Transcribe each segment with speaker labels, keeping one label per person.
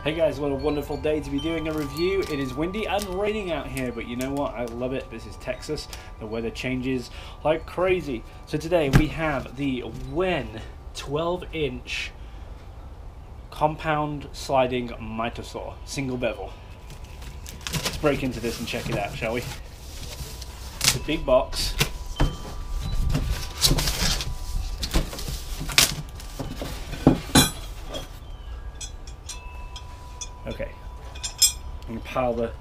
Speaker 1: Hey guys, what a wonderful day to be doing a review. It is windy and raining out here, but you know what? I love it. This is Texas. The weather changes like crazy. So today we have the WEN 12-inch compound sliding miter saw, single bevel. Let's break into this and check it out, shall we? It's a big box. Okay, I'm going to pile the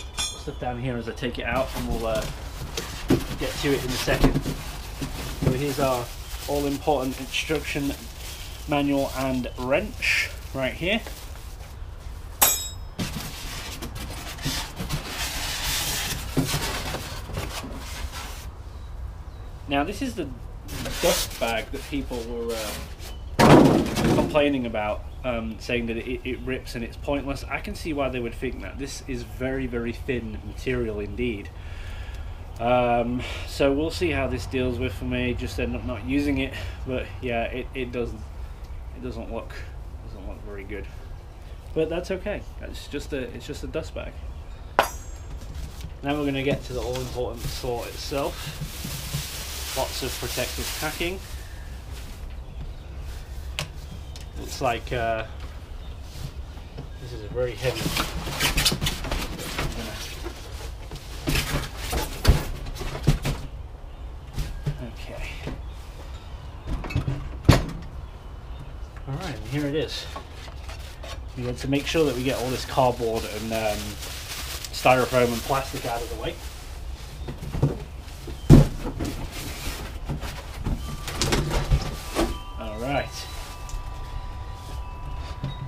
Speaker 1: stuff down here as I take it out, and we'll get to it in a second. So here's our all-important instruction manual and wrench right here. Now this is the dust bag that people were complaining about, saying that it rips and it's pointless. I can see why they would think that. This is very, very thin material indeed. So we'll see how this deals with for me. Just end up not using it, but yeah, it doesn't look very good. But that's okay. It's just a dust bag. Now we're going to get to the all-important saw itself. Lots of protective packing. Looks like this is a very heavy. Okay. All right, and here it is. We had to make sure that we get all this cardboard and styrofoam and plastic out of the way. All right.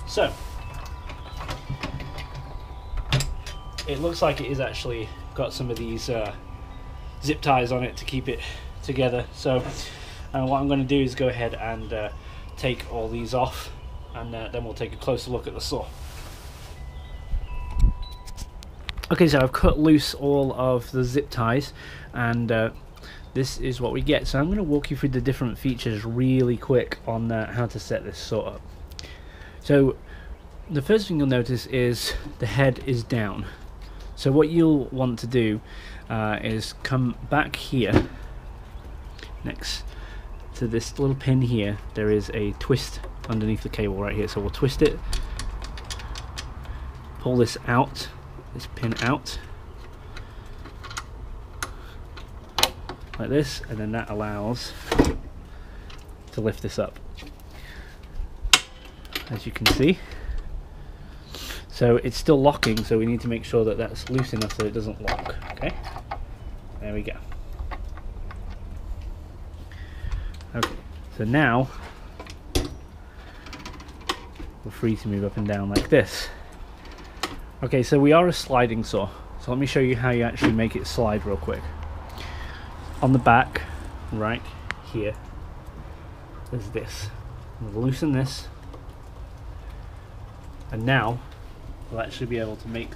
Speaker 1: So, it looks like it is actually got some of these zip ties on it to keep it together. So what I'm going to do is go ahead and take all these off, and then we'll take a closer look at the saw. Okay, so I've cut loose all of the zip ties, and this is what we get. So I'm going to walk you through the different features really quick on how to set this saw up. So the first thing you'll notice is the head is down. So what you'll want to do is come back here next to this little pin here. There is a twist underneath the cable right here, so we'll twist it, pull this out, this pin out like this, and then that allows to lift this up, as you can see. So it's still locking, so we need to make sure that that's loose enough so it doesn't lock. Okay, there we go. Okay, so now we're free to move up and down like this. Okay, so we are a sliding saw, so let me show you how you actually make it slide real quick. On the back right here, there's this. We'll loosen this, and now we'll actually be able to make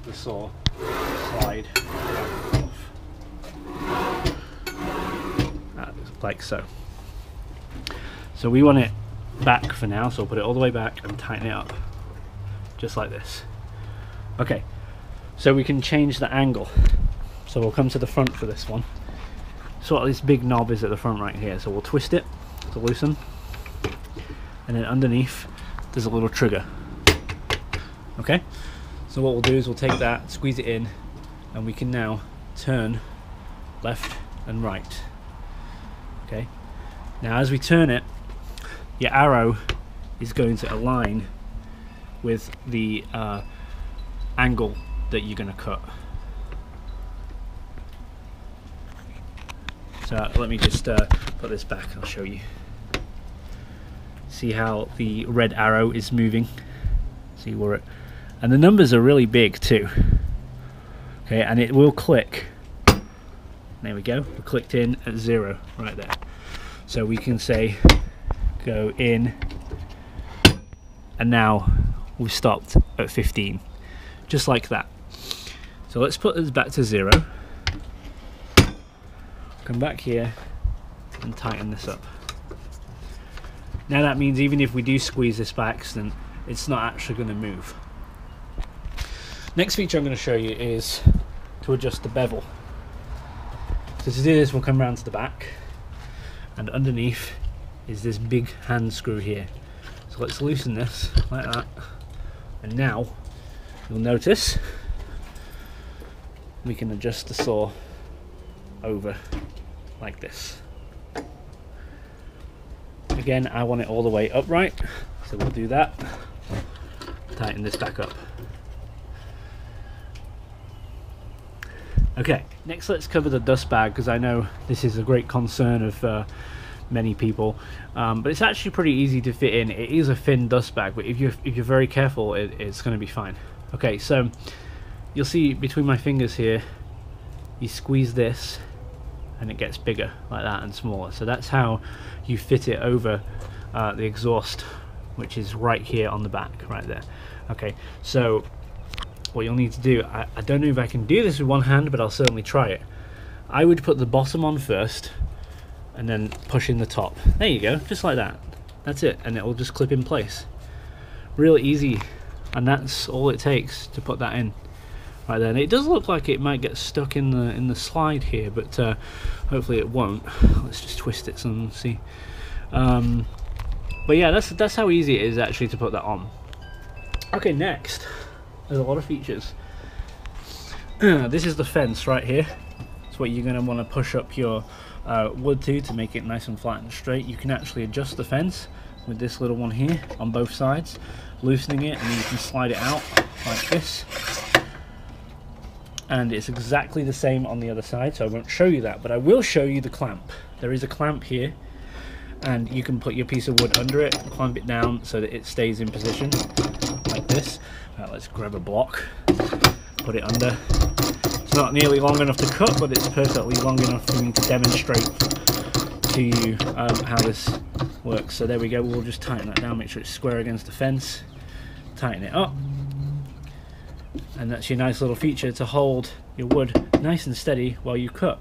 Speaker 1: the saw slide off. Like so. So we want it back for now, so we'll put it all the way back and tighten it up, just like this. Okay, so we can change the angle. So we'll come to the front for this one. So this big knob is at the front right here, so we'll twist it to loosen, and then underneath there's a little trigger. Okay, so what we'll do is we'll take that, squeeze it in, and we can now turn left and right. Okay, now as we turn it, your arrow is going to align with the angle that you're going to cut. So let me just put this back, I'll show you. See how the red arrow is moving? See where it, and the numbers are really big too. Okay, and it will click. There we go, we clicked in at 0 right there. So we can say go in, and now we've stopped at 15, just like that. So let's put this back to 0, come back here and tighten this up. Now that means even if we do squeeze this by accident, it's not actually going to move. Next feature I'm going to show you is to adjust the bevel. So to do this, we'll come around to the back, and underneath is this big hand screw here. So let's loosen this like that, and now you'll notice we can adjust the saw over like this. Again, I want it all the way upright, so we'll do that. Tighten this back up. Okay, next let's cover the dust bag, because I know this is a great concern of many people, but it's actually pretty easy to fit in. It is a thin dust bag, but if you're very careful, it's going to be fine. Okay, so you'll see between my fingers here, you squeeze this and it gets bigger like that and smaller. So that's how you fit it over the exhaust, which is right here on the back, right there. Okay, so what you'll need to do, I don't know if I can do this with one hand, but I'll certainly try it. I would put the bottom on first and then push in the top. There you go, just like that. That's it, and it will just clip in place. Real easy, and that's all it takes to put that in right there. And it does look like it might get stuck in the slide here, but hopefully it won't. Let's just twist it and see. But yeah, that's how easy it is actually to put that on. Okay, next, there's a lot of features. This is the fence right here. It's what you're going to want to push up your wood to make it nice and flat and straight. You can actually adjust the fence with this little one here on both sides, loosening it, and you can slide it out like this. And it's exactly the same on the other side, so I won't show you that, but I will show you the clamp. There is a clamp here, and you can put your piece of wood under it, clamp it down so that it stays in position like this. Let's grab a block, put it under. It's not nearly long enough to cut, but it's perfectly long enough for me to demonstrate to you how this works. So there we go, we'll just tighten that down, make sure it's square against the fence, tighten it up, and that's your nice little feature to hold your wood nice and steady while you cut.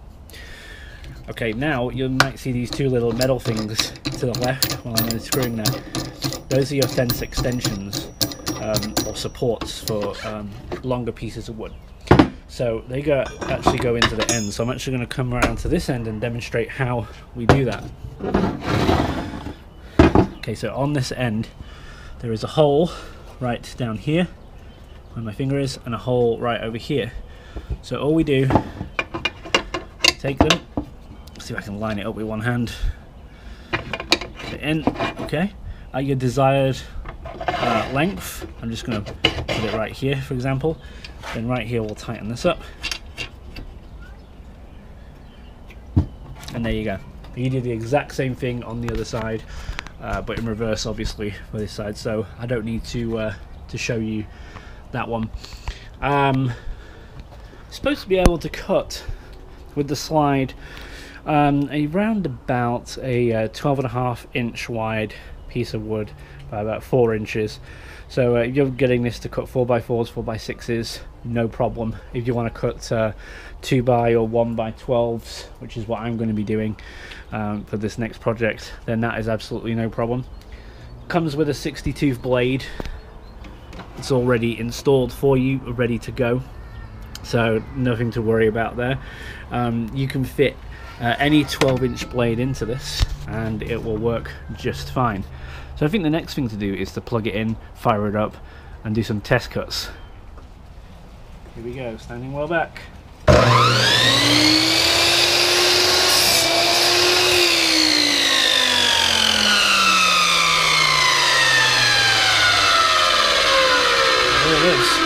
Speaker 1: Okay, now you might see these two little metal things to the left while I'm unscrewing there. Those are your fence extensions, or supports for longer pieces of wood. So they actually go into the end. So I'm actually going to come around to this end and demonstrate how we do that. Okay, so on this end there is a hole right down here where my finger is, and a hole right over here. So all we do, take them, see if I can line it up with one hand, put it in, okay, at your desired length. I'm just going to put it right here, for example. Then right here we'll tighten this up, and there you go. You do the exact same thing on the other side, but in reverse, obviously, for this side. So I don't need to show you that one. Supposed to be able to cut with the slide around about a 12.5 inch wide piece of wood by about 4 inches. So if you're getting this to cut 4x4s, 4x6s, no problem. If you want to cut 2x or 1x12s, which is what I'm going to be doing for this next project, then that is absolutely no problem. Comes with a 60-tooth blade. It's already installed for you, ready to go, so nothing to worry about there. You can fit any 12-inch blade into this and it will work just fine. So I think the next thing to do is to plug it in, fire it up, and do some test cuts. Here we go, standing well back. There it is.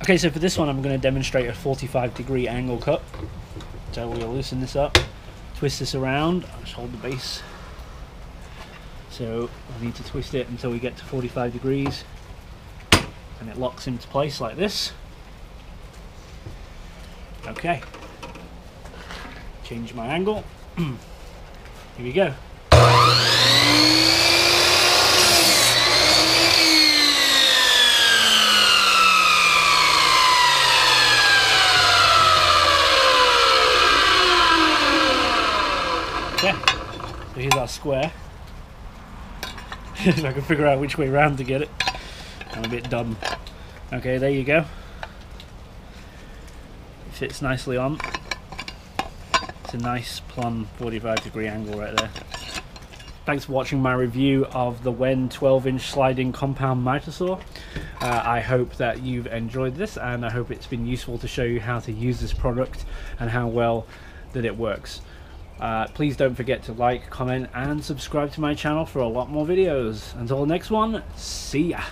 Speaker 1: Okay, so for this one I'm going to demonstrate a 45-degree angle cut. So we'll loosen this up, twist this around, I'll just hold the base. So I need to twist it until we get to 45 degrees, and it locks into place like this. Okay, change my angle. Here we go. Okay, so here's our square. If I can figure out which way round to get it. I'm a bit dumb. Okay, there you go. It fits nicely on. It's a nice plumb 45-degree angle right there. Thanks for watching my review of the WEN 12-inch sliding compound miter saw. I hope that you've enjoyed this, and I hope it's been useful to show you how to use this product and how well that it works. Please don't forget to like, comment and subscribe to my channel for a lot more videos. Until the next one, see ya!